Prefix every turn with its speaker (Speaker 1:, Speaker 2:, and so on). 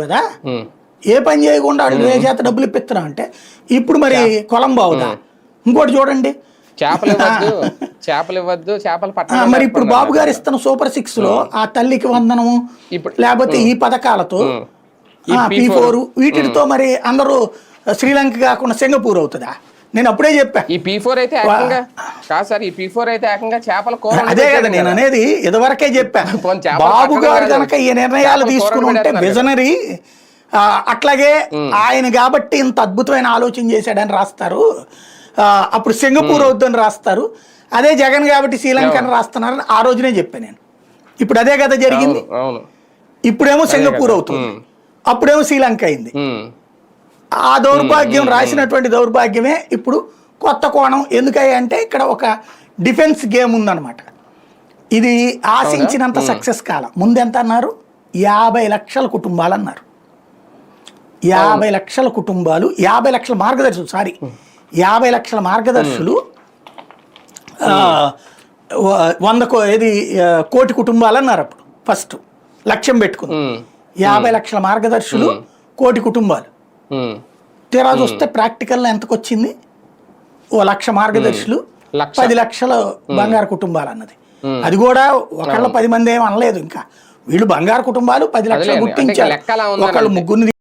Speaker 1: కదా ఏ పని చేయకుండా అడుగు ఏ చేత డబ్బులు ఇప్పిస్తున్నావు అంటే ఇప్పుడు మరి కొలంబో అవుదా ఇంకోటి చూడండి
Speaker 2: చేపలు ఇవ్వద్దు చేపలు పట్టాలి
Speaker 1: మరి ఇప్పుడు బాబు గారు ఇస్తున్న సూపర్ 6 లో ఆ తల్లికి వందనము లేకపోతే ఈ పథకాలతో P4 వీటితో మరి అందరూ శ్రీలంక కాకుండా సింగపూర్ అవుతుందా నేను అప్పుడే చెప్పా
Speaker 2: ఈ P4 అయితే ఏకంగా కాదు సార్ ఈ P4 అయితే ఏకంగా చేపల కూర
Speaker 1: అదే కదా నేను అనేది ఇదివరకే చెప్పా బాబు గారు కనుక ఈ నిర్ణయాలు తీసుకుని ఉంటే విజనరీ అట్లాగే ఆయన కాబట్టి ఇంత అద్భుతమైన ఆలోచన చేశాడని రాస్తారు అప్పుడు సింగపూర్ అవుతుందని రాస్తారు అదే జగన్ కాబట్టి శ్రీలంకని రాస్తున్నారని ఆ రోజునే చెప్పాను నేను ఇప్పుడు అదే కదా జరిగింది ఇప్పుడేమో సింగపూర్ అవుతుంది అప్పుడేమో శ్రీలంక అయింది ఆ దౌర్భాగ్యం రాసినటువంటి దౌర్భాగ్యమే ఇప్పుడు కొత్త కోణం ఎందుకంటే ఇక్కడ ఒక డిఫెన్స్ గేమ్ ఉందన్నమాట ఇది ఆశించినంత సక్సెస్ కాల ముందెంత అన్నారు 50 లక్షల కుటుంబాలు అన్నారు 50 లక్షల కుటుంబాలు 50 లక్షల మార్గదర్శులు 50 లక్షల మార్గదర్శులు 100 కోటి కుటుంబాలు అన్నారు అప్పుడు ఫస్ట్ లక్ష్యం పెట్టుకుంది 50 లక్షల మార్గదర్శులు కోటి కుటుంబాలు తీరా చూస్తే ప్రాక్టికల్లో ఎంతకు వచ్చింది 1 లక్ష మార్గదర్శులు 10 లక్షల బంగారు కుటుంబాలు అన్నది అది కూడా ఒకళ్ళ 10 మంది ఏమి అనలేదు ఇంకా వీళ్ళు బంగారు కుటుంబాలు 10 లక్షలు గుర్తించారు ఒకళ్ళు ముగ్గురిని